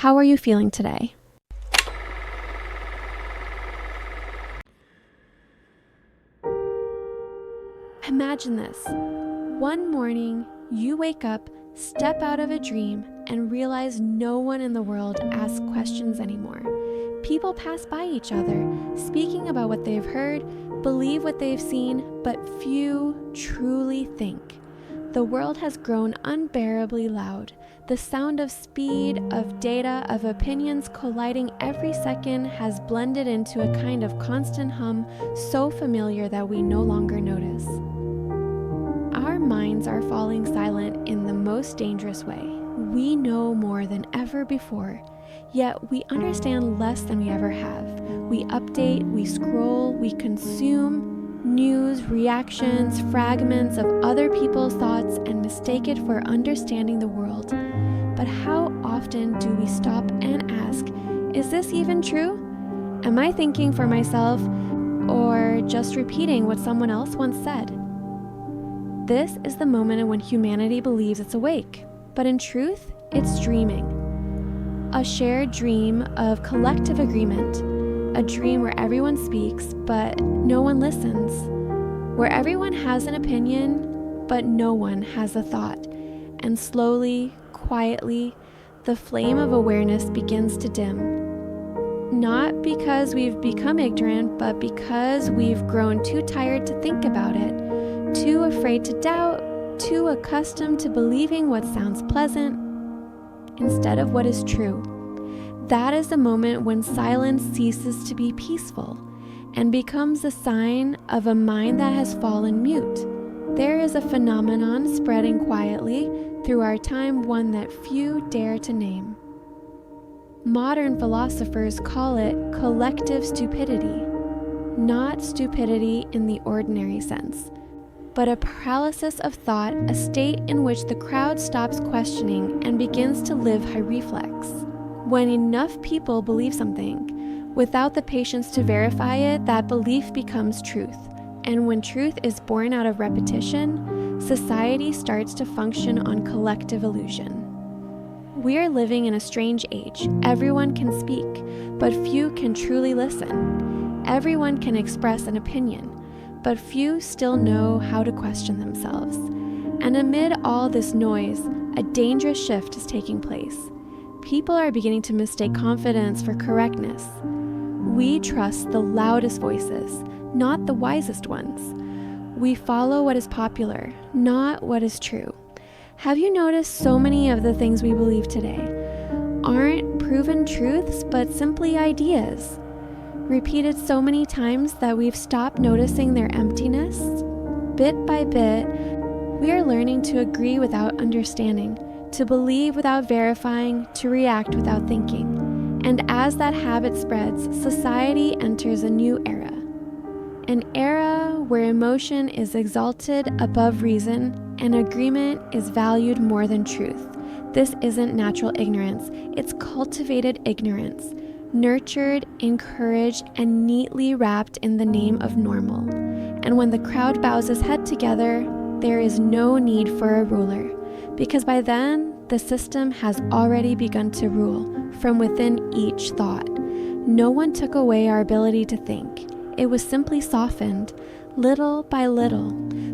How are you feeling today? Imagine this. One morning, you wake up, step out of a dream, and realize no one in the world asks questions anymore. People pass by each other, speaking about what they've heard, believe what they've seen, but few truly think. The world has grown unbearably loud. The sound of speed, of data, of opinions colliding every second has blended into a kind of constant hum so familiar that we no longer notice. Our minds are falling silent in the most dangerous way. We know more than ever before, yet we understand less than we ever have. We update, we scroll, we consume news, reactions, fragments of other people's thoughts and mistake it for understanding the world. But how often do we stop and ask, is this even true? Am I thinking for myself or just repeating what someone else once said? This is the moment when humanity believes it's awake, but in truth, it's dreaming. A shared dream of collective agreement, a dream where everyone speaks, but no one listens, where everyone has an opinion, but no one has a thought, and slowly, quietly, the flame of awareness begins to dim. Not because we've become ignorant, but because we've grown too tired to think about it, too afraid to doubt, too accustomed to believing what sounds pleasant instead of what is true. That is the moment when silence ceases to be peaceful and becomes a sign of a mind that has fallen mute. There is a phenomenon spreading quietly through our time, one that few dare to name. Modern philosophers call it collective stupidity, not stupidity in the ordinary sense, but a paralysis of thought, a state in which the crowd stops questioning and begins to live by reflex. When enough people believe something, without the patience to verify it, that belief becomes truth. And when truth is born out of repetition, society starts to function on collective illusion. We are living in a strange age. Everyone can speak, but few can truly listen. Everyone can express an opinion, but few still know how to question themselves. And amid all this noise, a dangerous shift is taking place. People are beginning to mistake confidence for correctness. We trust the loudest voices, not the wisest ones. We follow what is popular, not what is true. Have you noticed so many of the things we believe today aren't proven truths, but simply ideas, repeated so many times that we've stopped noticing their emptiness? Bit by bit, we are learning to agree without understanding, to believe without verifying, to react without thinking. And as that habit spreads, society enters a new era. An era where emotion is exalted above reason and agreement is valued more than truth. This isn't natural ignorance, it's cultivated ignorance, nurtured, encouraged, and neatly wrapped in the name of normal. And when the crowd bows its head together, there is no need for a ruler, because by then, the system has already begun to rule from within each thought. No one took away our ability to think. It was simply softened, little by little,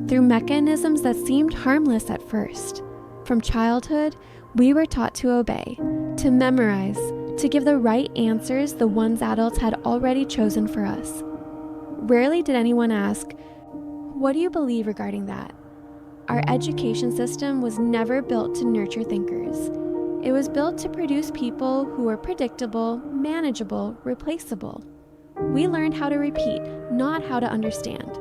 through mechanisms that seemed harmless at first. From childhood, we were taught to obey, to memorize, to give the right answers, the ones adults had already chosen for us. Rarely did anyone ask, "What do you believe regarding that?" Our education system was never built to nurture thinkers. It was built to produce people who were predictable, manageable, replaceable. We learned how to repeat, not how to understand.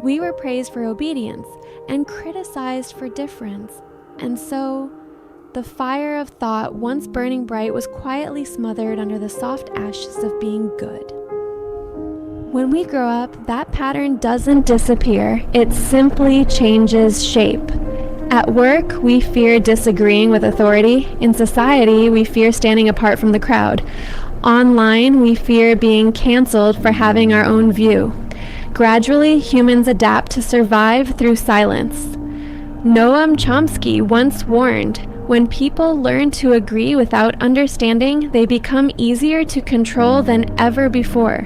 We were praised for obedience and criticized for difference. And so, the fire of thought, once burning bright, was quietly smothered under the soft ashes of being good. When we grow up, that pattern doesn't disappear. It simply changes shape. At work, we fear disagreeing with authority. In society, we fear standing apart from the crowd. Online, we fear being canceled for having our own view. Gradually, humans adapt to survive through silence. Noam Chomsky once warned, When people learn to agree without understanding, they become easier to control than ever before,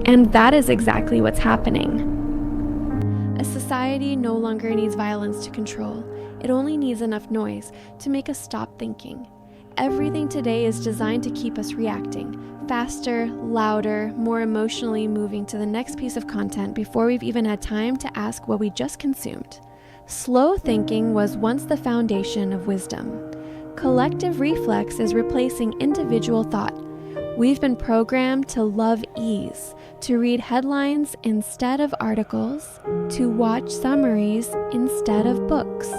and that is exactly what's happening. A society no longer needs violence to control. It only needs enough noise to make us stop thinking. Everything today is designed to keep us reacting, faster, louder, more emotionally moving to the next piece of content before we've even had time to ask what we just consumed. Slow thinking was once the foundation of wisdom. Collective reflex is replacing individual thought. We've been programmed to love ease, to read headlines instead of articles, to watch summaries instead of books,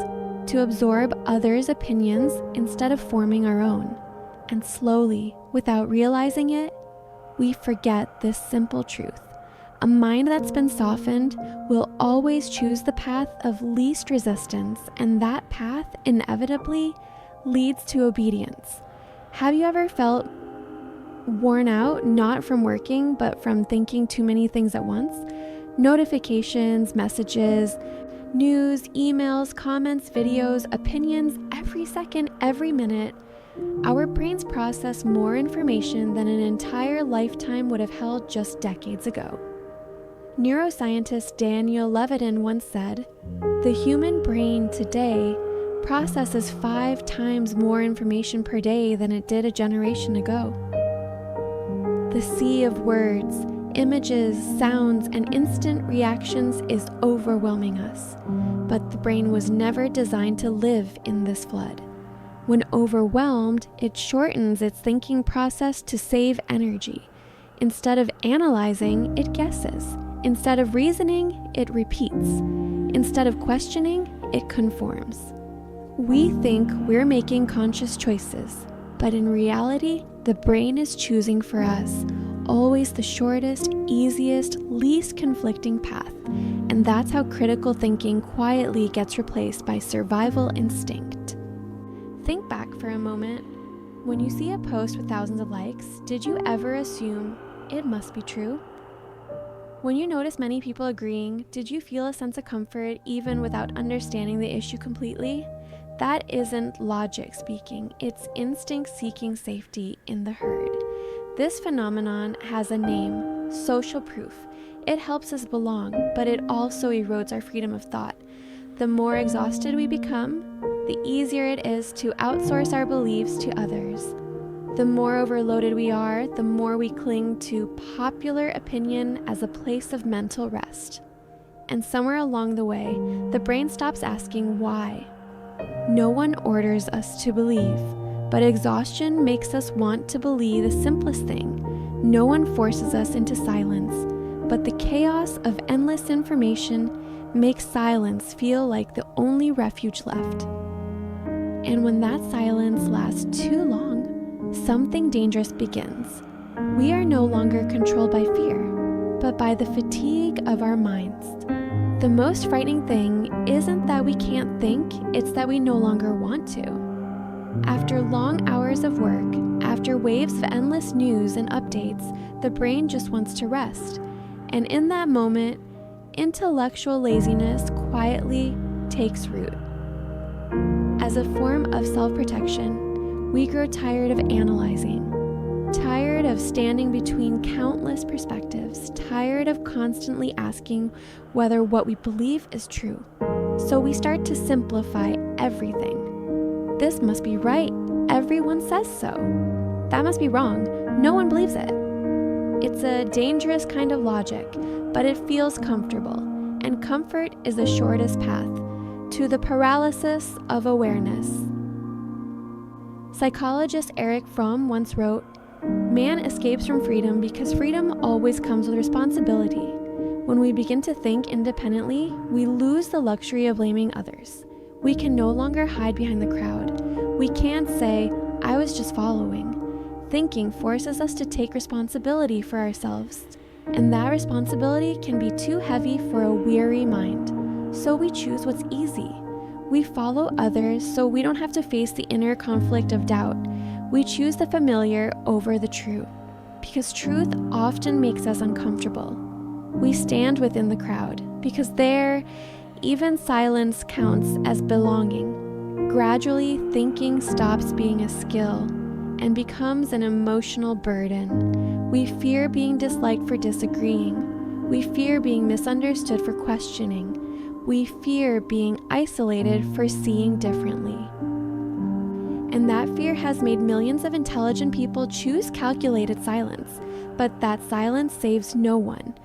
to absorb others' opinions instead of forming our own. And slowly, without realizing it, we forget this simple truth. A mind that's been softened will always choose the path of least resistance, and that path inevitably leads to obedience. Have you ever felt worn out, not from working, but from thinking too many things at once? Notifications, messages, news, emails, comments, videos, opinions, every second, every minute. Our brains process more information than an entire lifetime would have held just decades ago. Neuroscientist Daniel Levitin once said, "The human brain today processes 5 times more information per day than it did a generation ago." The sea of words, images, sounds, and instant reactions is overwhelming us, but the brain was never designed to live in this flood. When overwhelmed, it shortens its thinking process to save energy. Instead of analyzing, it guesses. Instead of reasoning, it repeats. Instead of questioning, it conforms. We think we're making conscious choices, but in reality, the brain is choosing for us, always the shortest, easiest, least conflicting path. And that's how critical thinking quietly gets replaced by survival instinct. Think back for a moment. When you see a post with thousands of likes, did you ever assume it must be true? When you notice many people agreeing, did you feel a sense of comfort even without understanding the issue completely? That isn't logic speaking, it's instinct seeking safety in the herd. This phenomenon has a name: social proof. It helps us belong, but it also erodes our freedom of thought. The more exhausted we become, the easier it is to outsource our beliefs to others. The more overloaded we are, the more we cling to popular opinion as a place of mental rest. And somewhere along the way, the brain stops asking why. No one orders us to believe, but exhaustion makes us want to believe the simplest thing. No one forces us into silence, but the chaos of endless information makes silence feel like the only refuge left. And when that silence lasts too long, something dangerous begins. We are no longer controlled by fear, but by the fatigue of our minds. The most frightening thing isn't that we can't think, it's that we no longer want to. After long hours of work, after waves of endless news and updates, the brain just wants to rest. And in that moment, intellectual laziness quietly takes root. As a form of self-protection, we grow tired of analyzing, tired of standing between countless perspectives, tired of constantly asking whether what we believe is true. So we start to simplify everything. This must be right. Everyone says so. That must be wrong. No one believes it. It's a dangerous kind of logic, but it feels comfortable, and comfort is the shortest path to the paralysis of awareness. Psychologist Erich Fromm once wrote, "Man escapes from freedom because freedom always comes with responsibility. When we begin to think independently, we lose the luxury of blaming others. We can no longer hide behind the crowd. We can't say, 'I was just following.' Thinking forces us to take responsibility for ourselves, and that responsibility can be too heavy for a weary mind. So we choose what's easy. We follow others so we don't have to face the inner conflict of doubt. We choose the familiar over the true, because truth often makes us uncomfortable. We stand within the crowd, because there, even silence counts as belonging. Gradually, thinking stops being a skill and becomes an emotional burden. We fear being disliked for disagreeing. We fear being misunderstood for questioning. We fear being isolated for seeing differently. And that fear has made millions of intelligent people choose calculated silence. But that silence saves no one.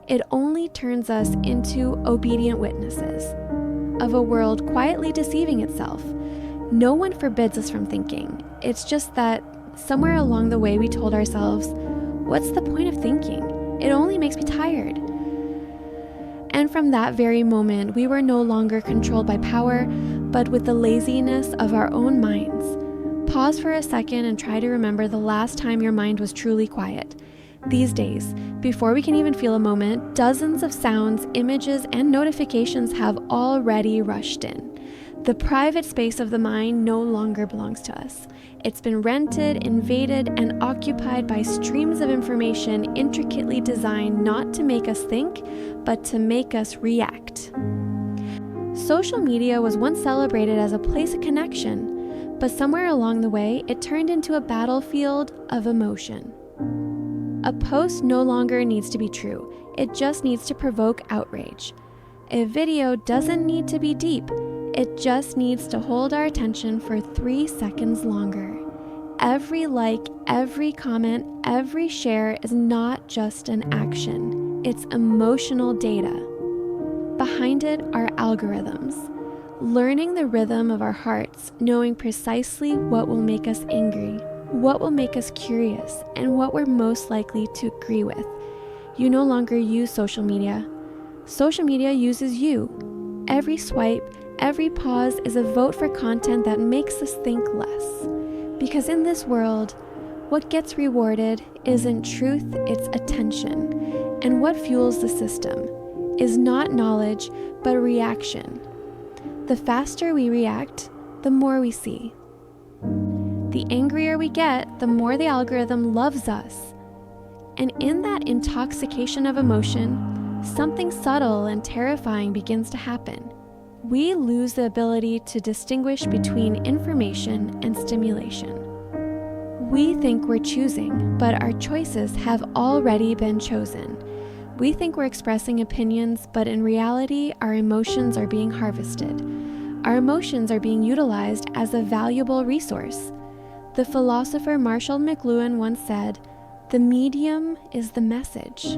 It only turns us into obedient witnesses of a world quietly deceiving itself. No one forbids us from thinking. It's just that somewhere along the way we told ourselves, what's the point of thinking? It only makes me tired. And from that very moment, we were no longer controlled by power, but with the laziness of our own minds. Pause for a second and try to remember the last time your mind was truly quiet. These days, before we can even feel a moment, dozens of sounds, images, and notifications have already rushed in. The private space of the mind no longer belongs to us. It's been rented, invaded, and occupied by streams of information intricately designed not to make us think, but to make us react. Social media was once celebrated as a place of connection, but somewhere along the way, it turned into a battlefield of emotion. A post no longer needs to be true. It just needs to provoke outrage. A video doesn't need to be deep. It just needs to hold our attention for 3 seconds longer. Every like, every comment, every share is not just an action. It's emotional data. Behind it are algorithms. Learning the rhythm of our hearts, knowing precisely what will make us angry, what will make us curious, and what we're most likely to agree with. You no longer use social media. Social media uses you. Every swipe, every pause is a vote for content that makes us think less. Because in this world, what gets rewarded isn't truth, it's attention. And what fuels the system is not knowledge, but reaction. The faster we react, the more we see. The angrier we get, the more the algorithm loves us. And in that intoxication of emotion, something subtle and terrifying begins to happen. We lose the ability to distinguish between information and stimulation. We think we're choosing, but our choices have already been chosen. We think we're expressing opinions, but in reality, our emotions are being harvested. Our emotions are being utilized as a valuable resource. The philosopher Marshall McLuhan once said, "The medium is the message,"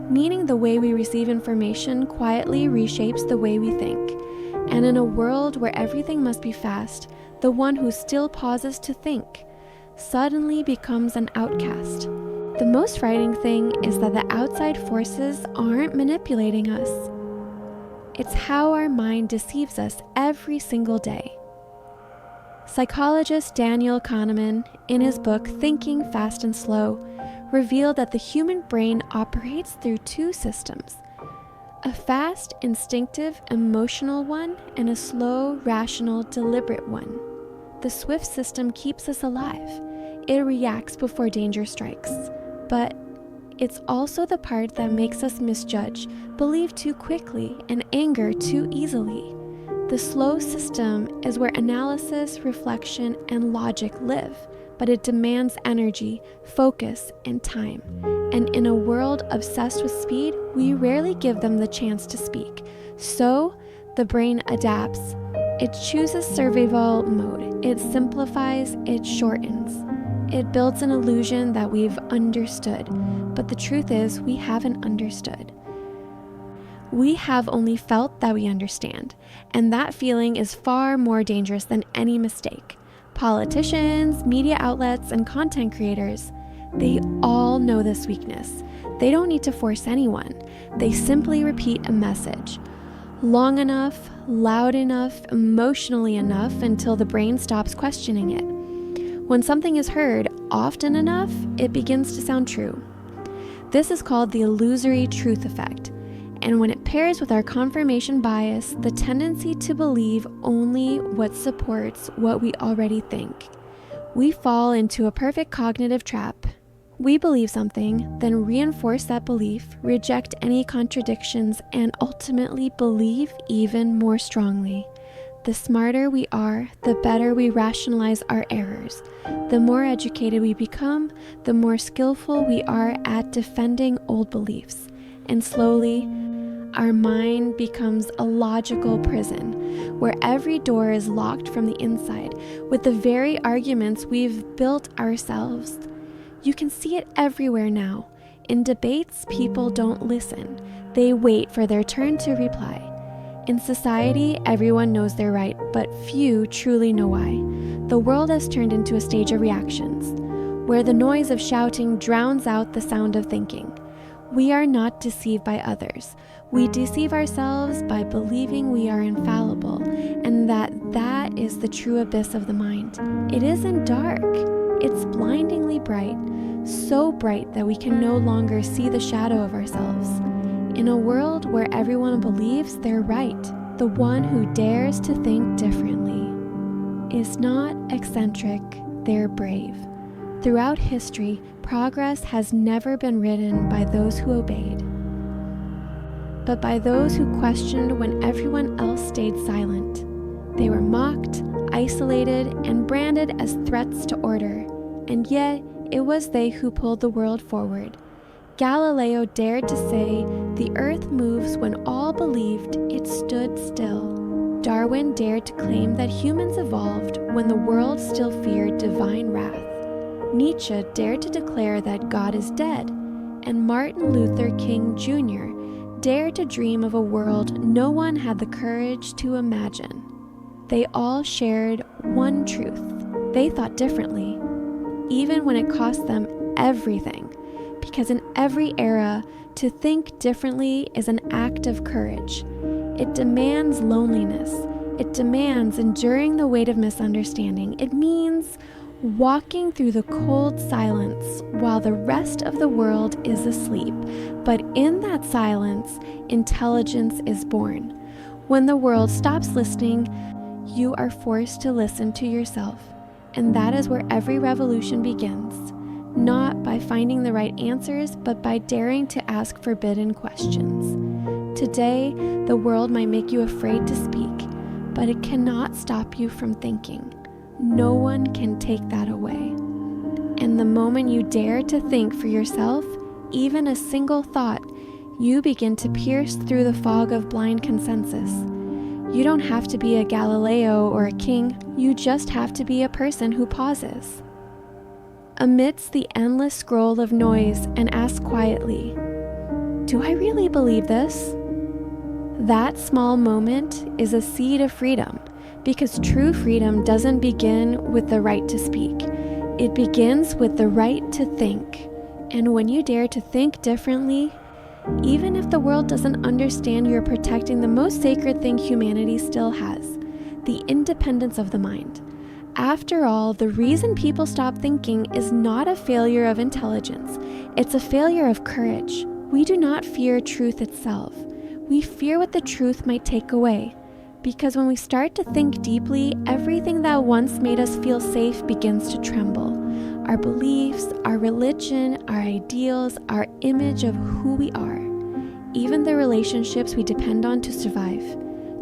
meaning the way we receive information quietly reshapes the way we think. And in a world where everything must be fast, the one who still pauses to think suddenly becomes an outcast. The most frightening thing is that the outside forces aren't manipulating us. It's how our mind deceives us every single day. Psychologist Daniel Kahneman, in his book Thinking Fast and Slow, revealed that the human brain operates through 2 systems: a fast, instinctive, emotional one, and a slow, rational, deliberate one. The swift system keeps us alive. It reacts before danger strikes. But it's also the part that makes us misjudge, believe too quickly, and anger too easily. The slow system is where analysis, reflection, and logic live, but it demands energy, focus, and time. And in a world obsessed with speed, we rarely give them the chance to speak. So, the brain adapts. It chooses survival mode. It simplifies, it shortens. It builds an illusion that we've understood. But the truth is, we haven't understood. We have only felt that we understand, and that feeling is far more dangerous than any mistake. Politicians, media outlets, and content creators, they all know this weakness. They don't need to force anyone. They simply repeat a message long enough, loud enough, emotionally enough until the brain stops questioning it. When something is heard often enough, it begins to sound true. This is called the illusory truth effect. And when it pairs with our confirmation bias, the tendency to believe only what supports what we already think, we fall into a perfect cognitive trap. We believe something, then reinforce that belief, reject any contradictions, and ultimately believe even more strongly. The smarter we are, the better we rationalize our errors. The more educated we become, the more skillful we are at defending old beliefs. And slowly, our mind becomes a logical prison, where every door is locked from the inside with the very arguments we've built ourselves. You can see it everywhere now. In debates, people don't listen. They wait for their turn to reply. In society, everyone knows they're right, but few truly know why. The world has turned into a stage of reactions, where the noise of shouting drowns out the sound of thinking. We are not deceived by others. We deceive ourselves by believing we are infallible, and that is the true abyss of the mind. It isn't dark. It's blindingly bright, so bright that we can no longer see the shadow of ourselves. In a world where everyone believes they're right, the one who dares to think differently is not eccentric, they're brave. Throughout history, progress has never been written by those who obeyed, but by those who questioned when everyone else stayed silent. They were mocked, isolated, and branded as threats to order, and yet it was they who pulled the world forward. Galileo dared to say, "The earth moves when all believed it stood still." Darwin dared to claim that humans evolved when the world still feared divine wrath. Nietzsche dared to declare that God is dead, and Martin Luther King Jr. dared to dream of a world no one had the courage to imagine. They all shared one truth. They thought differently, even when it cost them everything. Because in every era, to think differently is an act of courage. It demands loneliness. It demands enduring the weight of misunderstanding. It means walking through the cold silence while the rest of the world is asleep. But in that silence, intelligence is born. When the world stops listening, you are forced to listen to yourself. And that is where every revolution begins. Not by finding the right answers, but by daring to ask forbidden questions. Today, the world might make you afraid to speak, but it cannot stop you from thinking. No one can take that away. And the moment you dare to think for yourself, even a single thought, you begin to pierce through the fog of blind consensus. You don't have to be a Galileo or a king, you just have to be a person who pauses amidst the endless scroll of noise and ask quietly, "Do I really believe this?" That small moment is a seed of freedom, because true freedom doesn't begin with the right to speak. It begins with the right to think. And when you dare to think differently, even if the world doesn't understand, you're protecting the most sacred thing humanity still has, the independence of the mind. After all, the reason people stop thinking is not a failure of intelligence. It's a failure of courage. We do not fear truth itself. We fear what the truth might take away. Because when we start to think deeply, everything that once made us feel safe begins to tremble. Our beliefs, our religion, our ideals, our image of who we are. Even the relationships we depend on to survive.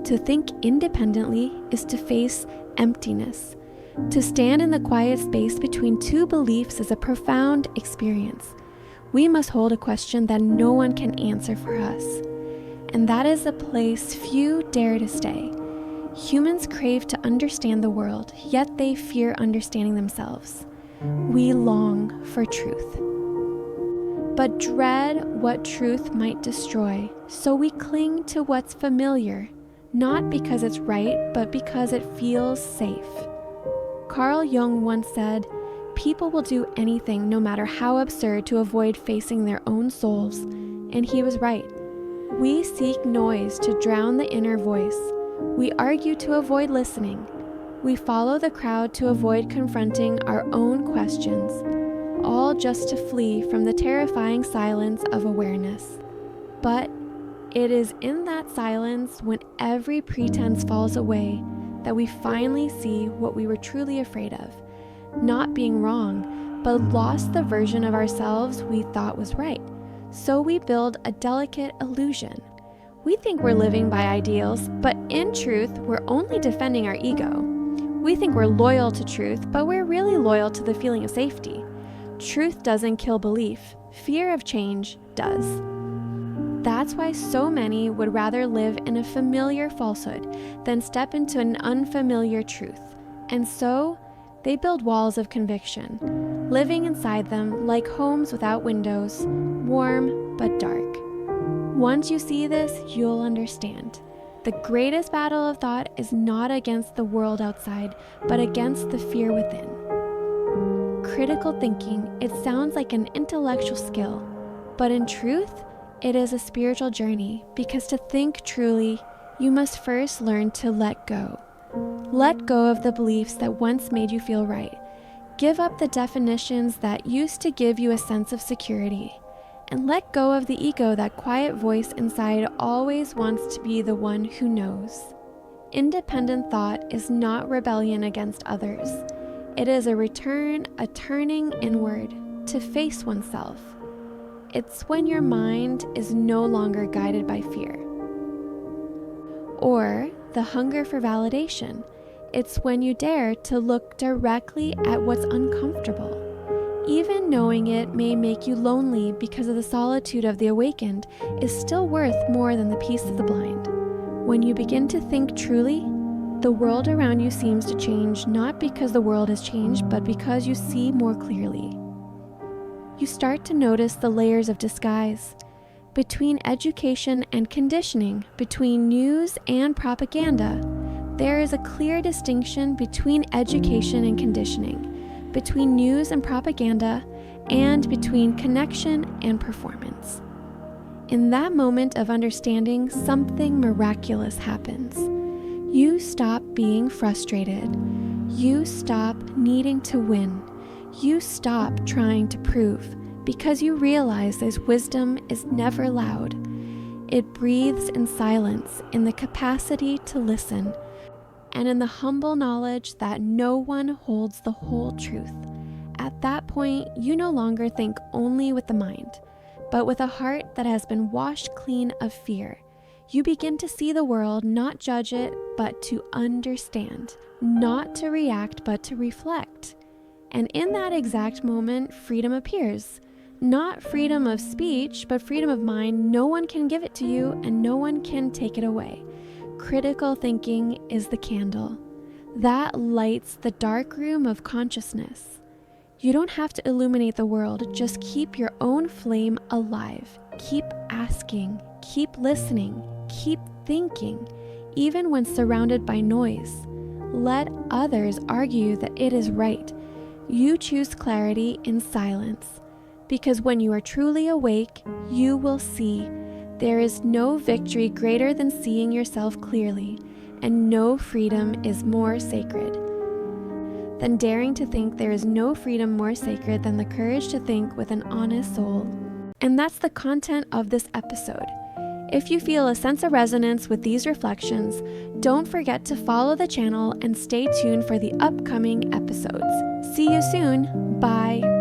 To think independently is to face emptiness. To stand in the quiet space between two beliefs is a profound experience. We must hold a question that no one can answer for us. And that is a place few dare to stay. Humans crave to understand the world, yet they fear understanding themselves. We long for truth, but dread what truth might destroy, so we cling to what's familiar, not because it's right, but because it feels safe. Carl Jung once said, "People will do anything, no matter how absurd, to avoid facing their own souls." And he was right. We seek noise to drown the inner voice. We argue to avoid listening. We follow the crowd to avoid confronting our own questions, all just to flee from the terrifying silence of awareness. But it is in that silence, when every pretense falls away, that we finally see what we were truly afraid of. Not being wrong, but lost the version of ourselves we thought was right. So we build a delicate illusion. We think we're living by ideals, but in truth, we're only defending our ego. We think we're loyal to truth, but we're really loyal to the feeling of safety. Truth doesn't kill belief. Fear of change does. That's why so many would rather live in a familiar falsehood than step into an unfamiliar truth. And so, they build walls of conviction, living inside them like homes without windows, warm but dark. Once you see this, you'll understand. The greatest battle of thought is not against the world outside, but against the fear within. Critical thinking, it sounds like an intellectual skill, but in truth, it is a spiritual journey, because to think truly, you must first learn to let go. Let go of the beliefs that once made you feel right. Give up the definitions that used to give you a sense of security. And let go of the ego, that quiet voice inside always wants to be the one who knows. Independent thought is not rebellion against others. It is a turning inward to face oneself. It's when your mind is no longer guided by fear. Or the hunger for validation. It's when you dare to look directly at what's uncomfortable. Even knowing it may make you lonely because of the solitude of the awakened is still worth more than the peace of the blind. When you begin to think truly, the world around you seems to change, not because the world has changed, but because you see more clearly. You start to notice the layers of disguise. Between education and conditioning, between news and propaganda, there is a clear distinction between education and conditioning, between news and propaganda, and between connection and performance. In that moment of understanding, something miraculous happens. You stop being frustrated. You stop needing to win. You stop trying to prove, because you realize this wisdom is never loud. It breathes in silence, in the capacity to listen, and in the humble knowledge that no one holds the whole truth. At that point, you no longer think only with the mind, but with a heart that has been washed clean of fear. You begin to see the world, not judge it, but to understand, not to react, but to reflect. And in that exact moment, freedom appears. Not freedom of speech, but freedom of mind. No one can give it to you, and no one can take it away. Critical thinking is the candle that lights the dark room of consciousness. You don't have to illuminate the world, just keep your own flame alive. Keep asking, keep listening, keep thinking, even when surrounded by noise. Let others argue that it is right. You choose clarity in silence, because when you are truly awake, you will see. There is no victory greater than seeing yourself clearly, and no freedom is more sacred than daring to think. There is no freedom more sacred than the courage to think with an honest soul. And that's the content of this episode. If you feel a sense of resonance with these reflections, don't forget to follow the channel and stay tuned for the upcoming episodes. See you soon. Bye.